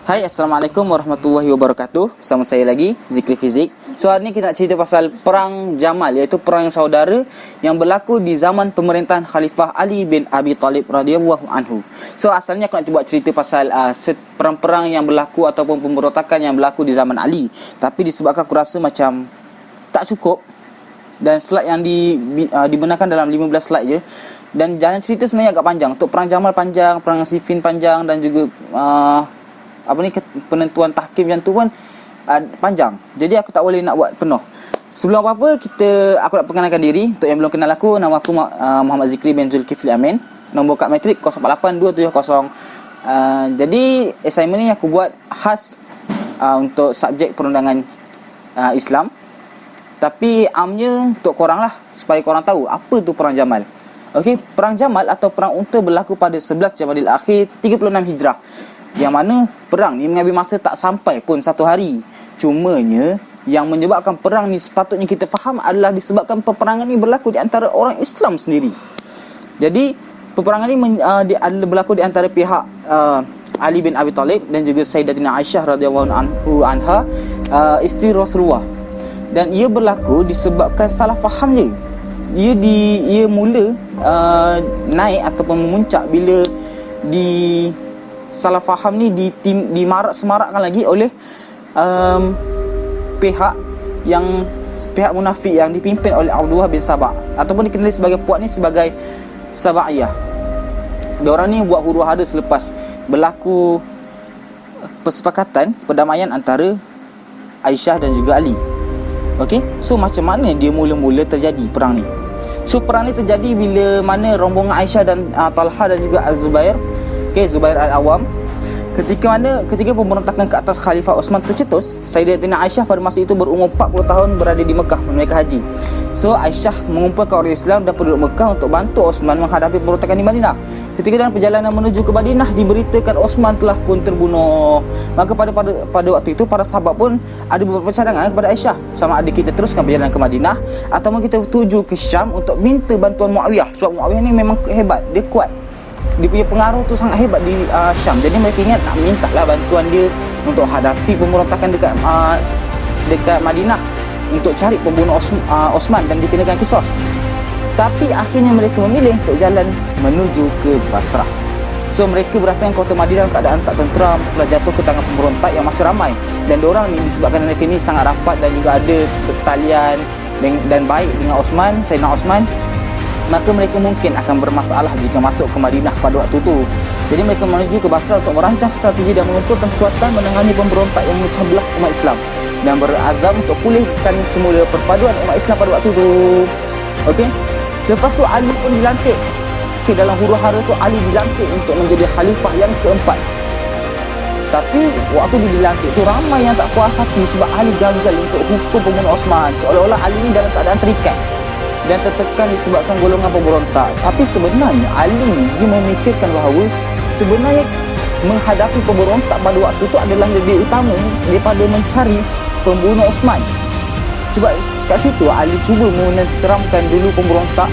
Hai, Assalamualaikum warahmatullahi wabarakatuh. Bersama saya lagi, Zikri Fizik. So, hari ni kita nak cerita pasal Perang Jamal, iaitu perang saudara yang berlaku di zaman pemerintahan Khalifah Ali bin Abi Talib radhiyallahu anhu. So, asalnya aku nak cuba cerita pasal perang-perang yang berlaku ataupun pemberontakan yang berlaku di zaman Ali. Tapi disebabkan aku rasa macam tak cukup dan slide yang dibenarkan dalam 15 slide je. Dan jalan cerita sebenarnya agak panjang. Untuk Perang Jamal panjang, Perang Siffin panjang dan juga penentuan tahkim yang tu pun panjang. Jadi aku tak boleh nak buat penuh. Sebelum apa-apa, aku nak perkenalkan diri. Untuk yang belum kenal aku, nama aku Muhammad Zikri bin Zulkifli Amin. Nombor kad matrik 088270. Jadi assignment ni aku buat khas untuk subjek perundangan Islam. Tapi amnya untuk korang lah, supaya korang tahu apa tu Perang Jamal. Okey, Perang Jamal atau Perang Unta berlaku pada 11 Jamadil Akhir 36 Hijrah. Yang mana perang ni mengambil masa tak sampai pun 1 hari. Cumanya yang menyebabkan perang ni sepatutnya kita faham adalah disebabkan peperangan ni berlaku di antara orang Islam sendiri. Jadi peperangan ni berlaku di antara pihak Ali bin Abi Talib dan juga Sayyidatina Aisyah radhiyallahu anha, isteri Rasulullah. Dan ia berlaku disebabkan salah faham je. Ia mula naik ataupun memuncak bila salah faham ni semarakkan lagi oleh pihak munafik yang dipimpin oleh Abdullah bin Sabah, ataupun dikenali sebagai puak ni sebagai Sabaiyah. Diorang ni buat huru-hara selepas berlaku persepakatan perdamaian antara Aisyah dan juga Ali. Okey, so macam mana dia mula-mula terjadi perang ni? So perang ni terjadi bila mana rombongan Aisyah dan Talha dan juga Az-Zubair, Zubair Al-Awam, ketika pemberontakan ke atas Khalifah Osman tercetus, Sayyidatina Aisyah pada masa itu berumur 40 tahun berada di Mekah menunaikan haji. So Aisyah mengumpulkan orang Islam dan penduduk Mekah untuk bantu Osman menghadapi pemberontakan di Madinah. Ketika dalam perjalanan menuju ke Madinah, diberitakan Osman telah pun terbunuh. Maka pada waktu itu para sahabat pun ada beberapa cadangan kepada Aisyah, sama ada kita teruskan perjalanan ke Madinah ataupun kita tuju ke Syam untuk minta bantuan Muawiyah. Sebab Muawiyah ni memang hebat, dia kuat, dia punya pengaruh tu sangat hebat di Syam. Jadi mereka ingat nak minta lah bantuan dia untuk hadapi pemberontakan dekat Madinah, untuk cari pembunuh Osman dan dikenakan kisos. Tapi akhirnya mereka memilih untuk jalan menuju ke Basrah. So mereka berasakan kota Madinah keadaan tak tenteram setelah jatuh ke tangan pemberontak yang masih ramai. Dan diorang ni disebabkan mereka ni sangat rapat dan juga ada pertalian dan baik dengan Sayyidina Osman, maka mereka mungkin akan bermasalah jika masuk ke Madinah pada waktu itu. Jadi mereka menuju ke Basrah untuk merancang strategi dan mengumpulkan kekuatan menangani pemberontak yang memecah belah umat Islam dan berazam untuk pulihkan semula perpaduan umat Islam pada waktu itu. Okey, lepas tu Ali pun dilantik. Dalam huru-hara tu Ali dilantik untuk menjadi khalifah yang keempat. Tapi waktu dia dilantik tu ramai yang tak puas hati sebab Ali gagal untuk hukum pembunuh Osman. Seolah-olah Ali ni dalam keadaan terikat dan tertekan disebabkan golongan pemberontak. Tapi sebenarnya Ali ni dia memikirkan bahawa sebenarnya menghadapi pemberontak pada waktu tu adalah lebih utama daripada mencari pembunuh Osman. Sebab kat situ Ali cuba menenteramkan dulu pemberontak.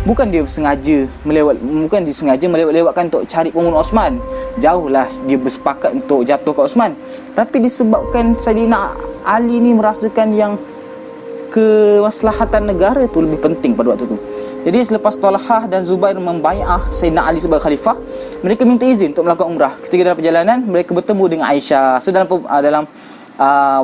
Bukan dia sengaja melewat-lewatkan untuk cari pembunuh Osman. Jauhlah dia bersepakat untuk jatuh ke Osman. Tapi disebabkan Sayyidina Ali ni merasakan yang kemaslahatan negara tu lebih penting pada waktu tu. Jadi selepas Talhah dan Zubair membai'ah Sayyidina Ali sebagai khalifah, mereka minta izin untuk melakukan umrah. Ketika dalam perjalanan, mereka bertemu dengan Aisyah. So dalam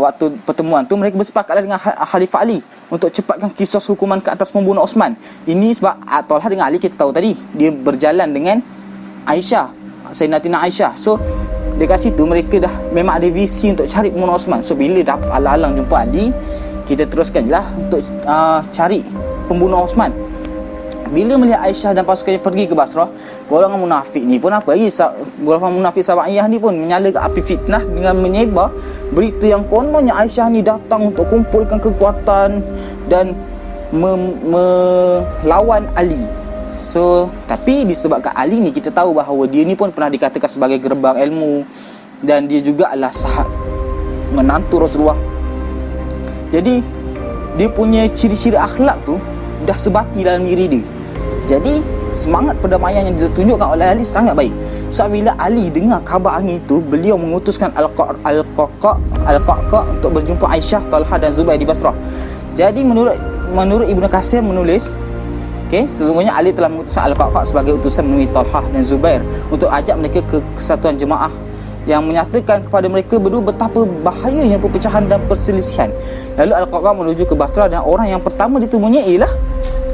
waktu pertemuan tu, mereka bersepakat dengan Khalifah Ali untuk cepatkan kisos hukuman ke atas pembunuh Osman. Ini sebab Talhah dengan Ali kita tahu tadi, dia berjalan dengan Aisyah, Sayyidatina Aisyah. So dekat situ mereka dah memang ada visi untuk cari pembunuh Osman. So bila dah alang-alang jumpa Ali, kita teruskan je lah untuk cari pembunuh Osman. Bila melihat Aisyah dan pasukannya pergi ke Basrah, golongan munafik ni pun apa lagi, golongan munafik Sabaiyah ni pun menyalakan api fitnah dengan menyebar berita yang kononnya Aisyah ni datang untuk kumpulkan kekuatan dan melawan Ali. So tapi disebabkan Ali ni kita tahu bahawa dia ni pun pernah dikatakan sebagai gerbang ilmu dan dia juga adalah menantu Rasulullah. Jadi dia punya ciri-ciri akhlak tu dah sebati dalam diri dia. Jadi semangat perdamaian yang ditunjukkan oleh Ali sangat baik. So bila Ali dengar khabar angin itu, beliau mengutuskan Al-Qaqqa untuk berjumpa Aisyah, Talha dan Zubair di Basrah. Jadi menurut Ibnu Katsir menulis, sesungguhnya Ali telah mengutuskan Al-Qaqqa sebagai utusan menemui Talha dan Zubair untuk ajak mereka ke kesatuan jemaah, yang menyatakan kepada mereka berdua betapa bahayanya perpecahan dan perselisihan. Lalu Al-Qaqqa menuju ke Basrah dan orang yang pertama ditemui ialah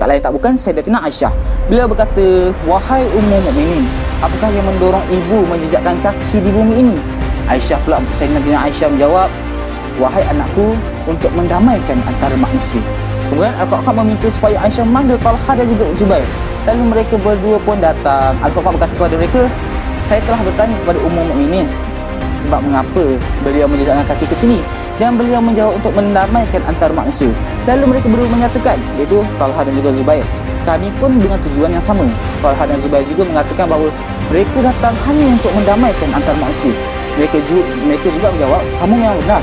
tak lain tak bukan Sayyidatina Aisyah. Beliau berkata, "Wahai Ummul Mukminin, apakah yang mendorong ibu menjejakkan kaki di bumi ini?" Aisyah pula, Sayyidatina Aisyah menjawab, "Wahai anakku, untuk mendamaikan antara manusia." Kemudian Al-Qaqqa meminta supaya Aisyah memanggil Talha dan juga Zubair. Lalu mereka berdua pun datang. Al-Qaqqa berkata kepada mereka, "Saya telah bertanya kepada Ummul Mukminin sebab mengapa beliau menjejakkan kaki ke sini, dan beliau menjawab untuk mendamaikan antara manusia." Lalu mereka berdua menyatakan, iaitu Talha dan juga Zubair, "Kami pun dengan tujuan yang sama." Talha dan Zubair juga mengatakan bahawa mereka datang hanya untuk mendamaikan antara manusia. Mereka juga menjawab, "Kamu memang benar.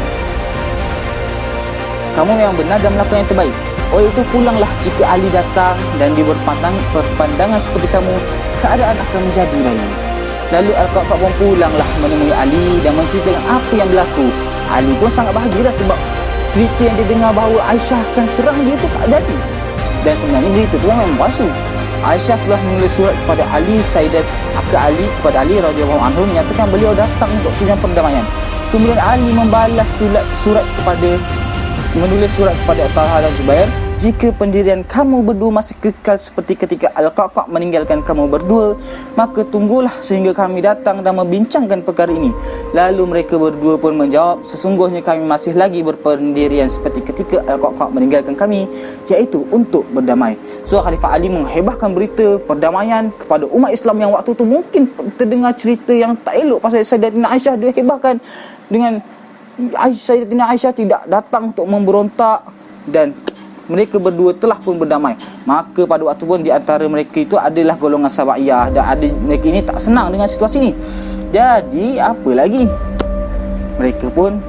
Kamu memang benar dan melakukan yang terbaik. Oleh itu pulanglah jika Ali datang dan dia berpandangan seperti kamu, keadaan akan menjadi baik." Lalu Al-Qaqqa pun pulanglah menemui Ali dan menceritakan apa yang berlaku. Ali pun sangat bahagia sebab cerita yang dia dengar bahawa Aisyah akan serang dia tu tak jadi. Dan sebenarnya berita tu memang palsu. Aisyah telah menulis surat kepada Ali, kepada Ali radhiyallahu anhu, menyatakan beliau datang untuk tujuan perdamaian. Kemudian Ali menulis surat kepada Talha dan Zubair, "Jika pendirian kamu berdua masih kekal seperti ketika Al-Qaqqa meninggalkan kamu berdua, maka tunggulah sehingga kami datang dan membincangkan perkara ini." Lalu mereka berdua pun menjawab, "Sesungguhnya kami masih lagi berpendirian seperti ketika Al-Qaqqa meninggalkan kami, iaitu untuk berdamai." So Khalifah Ali menghebahkan berita perdamaian kepada umat Islam yang waktu tu mungkin terdengar cerita yang tak elok pasal Sayyidatina Aisyah. Dia hebahkan dengan Sayyidatina Aisyah tidak datang untuk memberontak, dan mereka berdua telah pun berdamai. Maka pada waktu pun di antara mereka itu adalah golongan Sabaiyah, dan mereka ini tak senang dengan situasi ini. Jadi apa lagi, mereka pun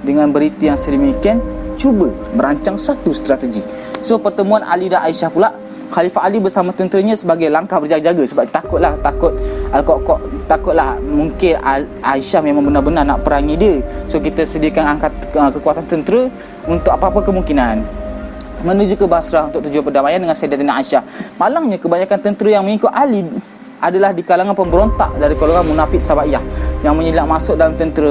dengan berita yang sedemikian cuba merancang satu strategi. So pertemuan Ali dan Aisyah pula, Khalifah Ali bersama tenteranya sebagai langkah berjaga-jaga sebab takut Al-Qaqqa takutlah mungkin Aisyah memang benar-benar nak perangi dia. So kita sediakan kekuatan tentera untuk apa-apa kemungkinan menuju ke Basrah untuk tujuan perdamaian dengan Sayyidatina Aisyah. Malangnya kebanyakan tentera yang mengikut Ali adalah di kalangan pemberontak dari kalangan munafik Sabaiyah yang menyelak masuk dalam tentera.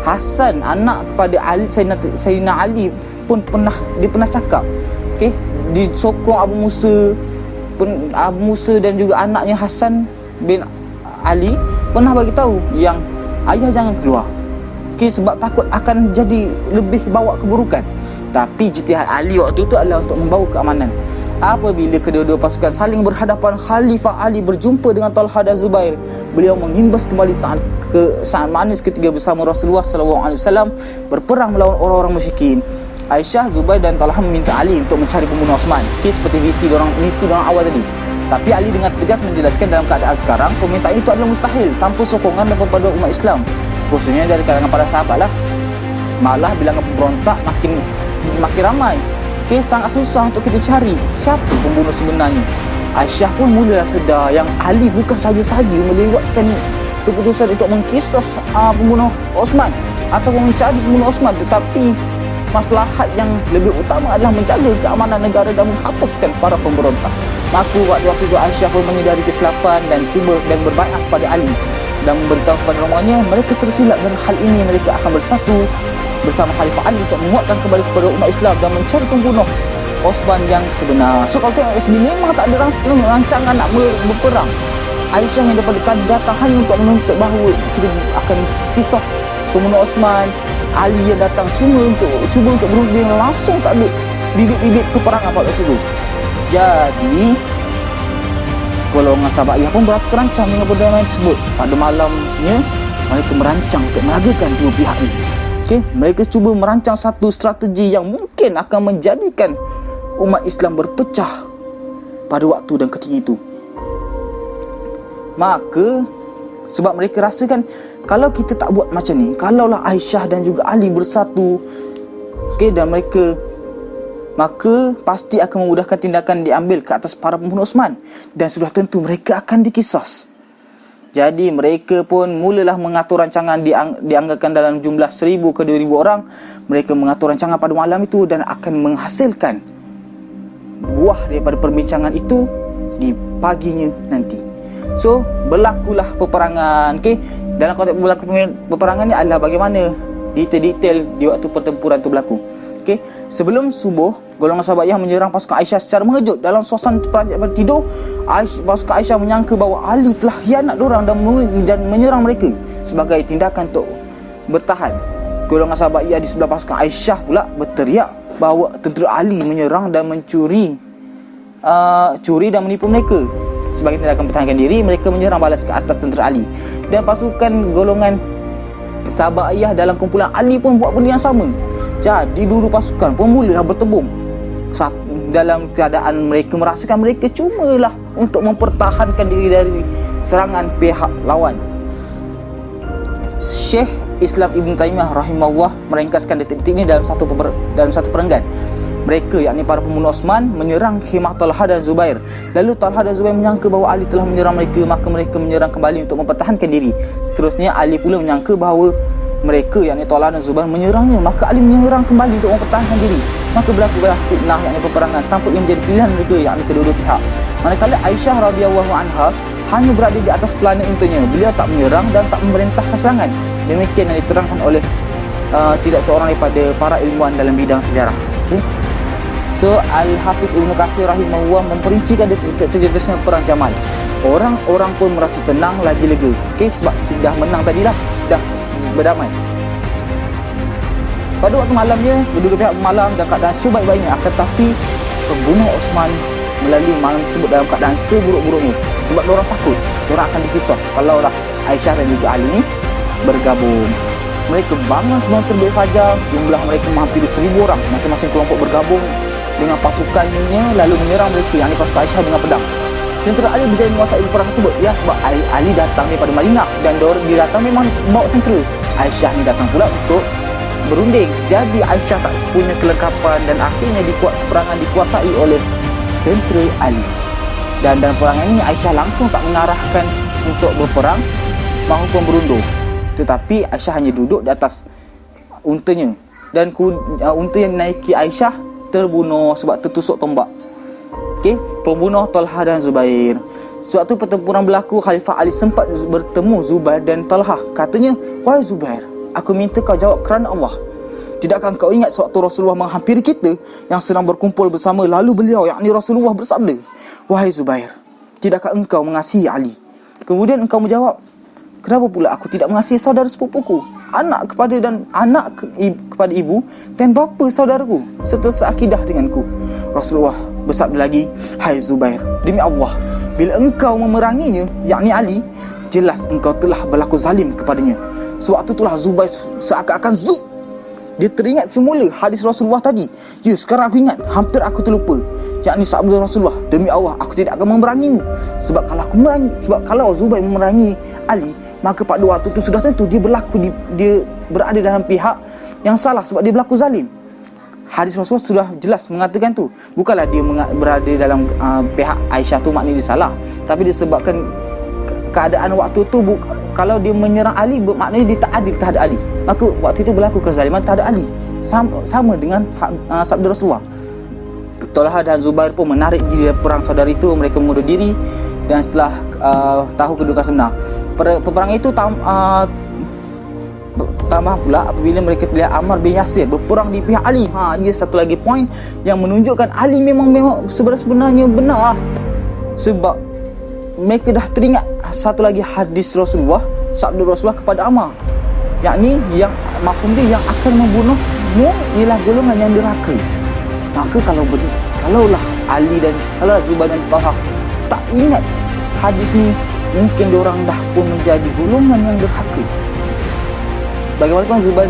Hasan, anak kepada Ali, Sayyidina Ali pun pernah cakap, disokong Abu Musa dan juga anaknya Hasan bin Ali pernah bagi tahu yang ayah jangan keluar, sebab takut akan jadi lebih bawa keburukan. Tapi jitihad Ali waktu itu adalah untuk membawa keamanan. Apabila kedua-dua pasukan saling berhadapan, Khalifah Ali berjumpa dengan Talha dan Zubair. Beliau mengimbas kembali saat manis ketiga bersama Rasulullah SAW berperang melawan orang-orang musyrikin. Aisyah, Zubair dan Talha meminta Ali untuk mencari pembunuh Osman, seperti misi dorang awal tadi. Tapi Ali dengan tegas menjelaskan dalam keadaan sekarang permintaan itu adalah mustahil tanpa sokongan dan perpaduan umat Islam, khususnya dari kalangan para sahabat lah. Malah bilangan pemberontak makin ramai. Sangat susah untuk kita cari siapa pembunuh sebenarnya. Aisyah pun mula sedar yang Ali bukan saja-saja melewatkan keputusan untuk mengkisas pembunuh Osman ataupun mencari pembunuh Osman, tetapi maslahat yang lebih utama adalah menjaga keamanan negara dan menghapuskan para pemberontak. Maka waktu itu Aisyah pun menyedari kesilapan dan berbaiat kepada Ali dan memberitahu kepada rombongannya mereka tersilap dan hal ini mereka akan bersatu bersama Khalifah Ali untuk menguatkan kembali kepada umat Islam dan mencari pembunuh Osman yang sebenar. So kalau tengok sini memang tak ada rancangan nak berperang. Aisyah yang daripada tadi datang hanya untuk menuntut bahawa kita akan kisah pembunuh Osman. Ali yang datang cuba untuk berunding langsung, tak ada bibit-bibit peperangan pada waktu itu. Jadi golongan Sabaiyah pun berasa terancam dengan perdamaian tersebut. Pada malamnya mereka merancang untuk melagakan dua pihak ini. Mereka cuba merancang satu strategi yang mungkin akan menjadikan umat Islam berpecah pada waktu dan ketika itu. Maka sebab mereka rasakan kalau kita tak buat macam ni, kalaulah Aisyah dan juga Ali bersatu, dan mereka, maka pasti akan memudahkan tindakan diambil ke atas para pembunuh Osman, dan sudah tentu mereka akan dikisas. Jadi mereka pun mulalah mengatur rancangan, dianggarkan dalam jumlah 1,000 ke 2,000 orang. Mereka mengatur rancangan pada malam itu dan akan menghasilkan buah daripada perbincangan itu di paginya nanti. So, berlakulah peperangan. Okay? Dalam konteks berlaku peperangan ni adalah bagaimana detail-detail di waktu pertempuran itu berlaku. Okay? Sebelum subuh, golongan Sahabatiyah menyerang pasukan Aisyah secara mengejut. Dalam suasana perajaan tidur, pasukan Aisyah menyangka bahawa Ali telah khianat diorang dan menyerang mereka sebagai tindakan untuk bertahan. Golongan Sahabatiyah di sebelah pasukan Aisyah pula berteriak bahawa tentera Ali menyerang dan curi dan menipu mereka. Sebagai tindakan pertahankan diri, mereka menyerang balas ke atas tentera Ali. Dan pasukan golongan Sahabatiyah dalam kumpulan Ali pun buat benda yang sama. Jadi dulu pasukan pun mulalah bertembung dalam keadaan mereka merasakan mereka cumalah untuk mempertahankan diri dari serangan pihak lawan. Syekh Islam Ibn Taymiyah rahimahullah meringkaskan detik-detik ini dalam satu perenggan. Mereka, yakni para pembunuh Osman, menyerang khemah Talha dan Zubair. Lalu Talha dan Zubair menyangka bahawa Ali telah menyerang mereka, maka mereka menyerang kembali untuk mempertahankan diri. Terusnya Ali pula menyangka bahawa mereka, yakni Talha dan Zubair, menyerangnya, maka Ali menyerang kembali untuk mempertahankan diri. Maka berlakulah fitnah, yakni peperangan, tanpa ia menjadi pilihan mereka, yakni kedua-dua pihak. Manakala Aisyah radhiyallahu anha hanya berada di atas pelana untanya. Beliau tak menyerang dan tak memerintahkan serangan. Demikian yang diterangkan oleh tidak seorang daripada para ilmuwan dalam bidang sejarah. Okay? So, Al-Hafiz Ibn Katsir rahimahullah memperincikan terjadinya perang Jamal. Orang-orang pun merasa tenang, lagi lega. Okay? Sebab dah menang tadi dah berdamai. Pada waktu malamnya, kedua pihak malam dalam keadaan sebaik-baiknya. Akan tetapi pembunuh Osman melalui malam tersebut dalam keadaan seburuk-buruknya. Sebab diorang takut diorang akan dikisos kalaulah Aisyah dan juga Ali ni bergabung. Mereka bangun sebelum terbit fajar. Jumlah mereka menghampiri 1,000 orang. Masing-masing kelompok bergabung dengan pasukannya lalu menyerang mereka, yang pasukan Aisyah dengan pedang. Tentera Ali berjaya menguasai perang tersebut. Ya, sebab Ali datang daripada Madinah dan dia datang memang bawa tentera. Aisyah ni datang pula untuk berunding. Jadi Aisyah tak punya kelengkapan dan akhirnya perangan dikuasai oleh tentera Ali. Dan dalam perangan ini Aisyah langsung tak mengarahkan untuk berperang maupun berundur. Tetapi Aisyah hanya duduk di atas untanya. Dan unta yang naiki Aisyah terbunuh sebab tertusuk tombak. Okey, pembunuh Talha dan Zubair. Sewaktu pertempuran berlaku, Khalifah Ali sempat bertemu Zubair dan Talha. Katanya, "Wahai Zubair, aku minta kau jawab kerana Allah. Tidakkah kau ingat sewaktu Rasulullah menghampiri kita yang sedang berkumpul bersama, lalu beliau, yakni Rasulullah, bersabda, 'Wahai Zubair, tidakkah engkau mengasihi Ali?' Kemudian engkau menjawab, 'Kenapa pula aku tidak mengasihi saudara sepupuku, anak kepada ibu dan bapa saudaraku serta seakidah denganku?' Rasulullah bersabda lagi, 'Hai Zubair, demi Allah, bila engkau memeranginya, yakni Ali, jelas engkau telah berlaku zalim kepadanya.' Sewaktu itulah Zubair seakan-akan zub. Dia teringat semula hadis Rasulullah tadi. Ya, sekarang aku ingat, hampir aku terlupa. Yakni sabda Rasulullah, 'Demi Allah, aku tidak akan memerangimu. Sebab kalau Zubair memerangi Ali, maka pada waktu itu sudah tentu dia berada dalam pihak yang salah sebab dia berlaku zalim.' Hadis Rasulullah sudah jelas mengatakan tu. Bukanlah dia berada dalam pihak Aisyah tu maknanya dia salah, tapi disebabkan keadaan waktu tu kalau dia menyerang Ali bermaknanya dia tak adil terhadap Ali. Maka waktu itu berlaku kezaliman terhadap Ali. Sama dengan sabda Rasulullah. Talha dan Zubair pun menarik diri dari perang saudara itu. Mereka mengundur diri dan setelah tahu kedudukan sebenar. Peperangan itu tambah pula apabila mereka terlihat Ammar bin Yasir berperang di pihak Ali. Dia satu lagi poin yang menunjukkan Ali memang sebenarnya benar. Sebab mereka dah teringat satu lagi hadis Rasulullah, sabda Rasulullah kepada Ammar, yakni yang mafhum dia, yang akan membunuhmu ialah golongan yang derhaka. Maka kalaulah Ali dan kalaulah Zubair dan Talha tak ingat hadis ni, mungkin diorang dah pun menjadi golongan yang derhaka. Bagaimanapun Zubair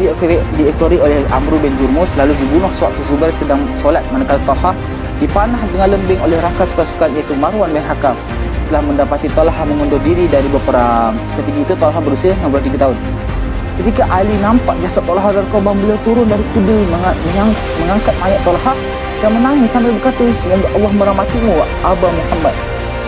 diekori oleh Amr bin Jurmus lalu dibunuh sewaktu Zubair sedang solat, manakala Talha dipanah dengan lembing oleh rakas pasukan iaitu Marwan bin Hakam. Setelah mendapati Talha mengundur diri dari berperang. Ketika itu Talha berusia 63 tahun. Ketika Ali nampak jasad Talha dan korban, beliau turun dari kuda mengangkat mayat Talha dan menangis sambil berkata, "Semoga Allah merahmatimu, Aba Muhammad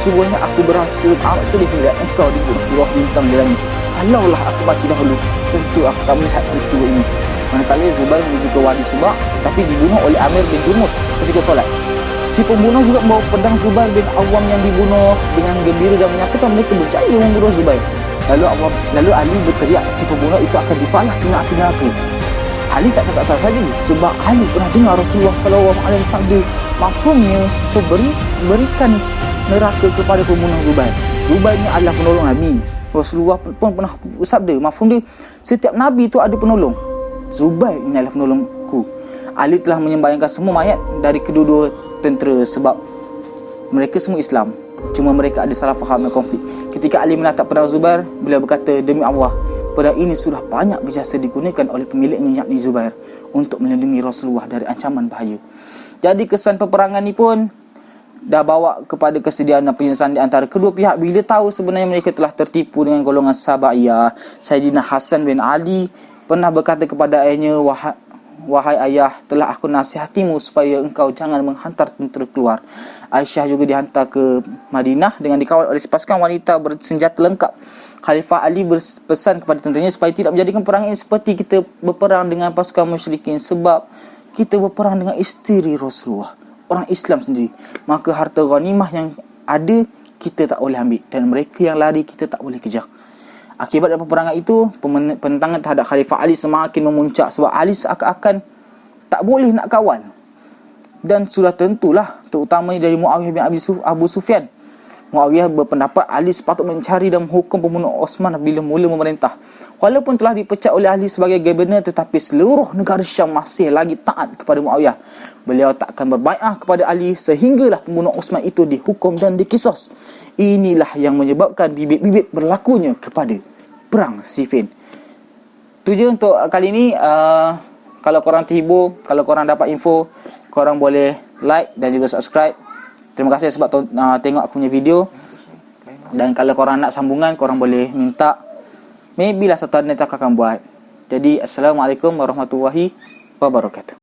Sungguhnya aku berasa amat sedih melihat engkau dibunuh di bawah bintang di langit. Kalaulah aku mati dahulu, tentu aku tak melihat peristiwa ini. Manakala Zubair menuju ke Wadi Subak, tetapi dibunuh oleh Amir bin Jurmus ketika solat. Si pembunuh juga membawa pedang Zubair bin Awam yang dibunuh dengan gembira dan menyatakan mereka berjaya membunuh Zubair. Lalu Ali berteriak si pembunuh itu akan dibalas dengan api neraka. Ali tak cakap salah saja sebab Ali pernah dengar Rasulullah SAW sabda, mafhumnya berikan neraka kepada pembunuh Zubair. Zubair ni adalah penolong Nabi. Rasulullah pun pernah bersabda, mafhum dia, setiap Nabi itu ada penolong. Zubair ini adalah penolongku. Ali telah menyembayangkan semua mayat dari kedua-dua tentera sebab mereka semua Islam. Cuma mereka ada salah faham dan konflik. Ketika Ali menatap pedang Zubair, beliau berkata, demi Allah, pedang ini sudah banyak berjasa digunakan oleh pemiliknya yakni Zubair untuk melindungi Rasulullah dari ancaman bahaya. Jadi kesan peperangan ni pun dah bawa kepada kesediaan dan penyesalan di antara kedua pihak bila tahu sebenarnya mereka telah tertipu dengan golongan Sabaiyah. Sayyidina Hasan bin Ali pernah berkata kepada ayahnya, wahai ayah, telah aku nasihatimu supaya engkau jangan menghantar tentera keluar. Aisyah juga dihantar ke Madinah dengan dikawal oleh sepasukan wanita bersenjata lengkap. Khalifah Ali berpesan kepada tenteranya supaya tidak menjadikan perang ini seperti kita berperang dengan pasukan musyrikin, sebab kita berperang dengan isteri Rasulullah, orang Islam sendiri. Maka harta ghanimah yang ada kita tak boleh ambil, dan mereka yang lari kita tak boleh kejar. Akibat dari peperangan itu, penentangan terhadap Khalifah Ali semakin memuncak sebab Ali seakan-akan tak boleh nak kawal. Dan sudah tentulah, terutamanya dari Muawiyah bin Abu Sufyan. Muawiyah berpendapat Ali sepatut mencari dan menghukum pembunuh Osman bila mula memerintah. Walaupun telah dipecat oleh Ali sebagai gubernur, tetapi seluruh negara Syam masih lagi taat kepada Muawiyah. Beliau takkan berbai'ah kepada Ali sehinggalah pembunuh Osman itu dihukum dan dikisos. Inilah yang menyebabkan bibit-bibit berlakunya kepada Perang Siffin. Tu je untuk kali ni. Kalau korang terhibur, kalau korang dapat info, korang boleh like dan juga subscribe. Terima kasih sebab tengok aku punya video. Dan kalau korang nak sambungan, korang boleh minta. Maybe lah satu hari nanti aku akan buat. Jadi Assalamualaikum warahmatullahi wabarakatuh.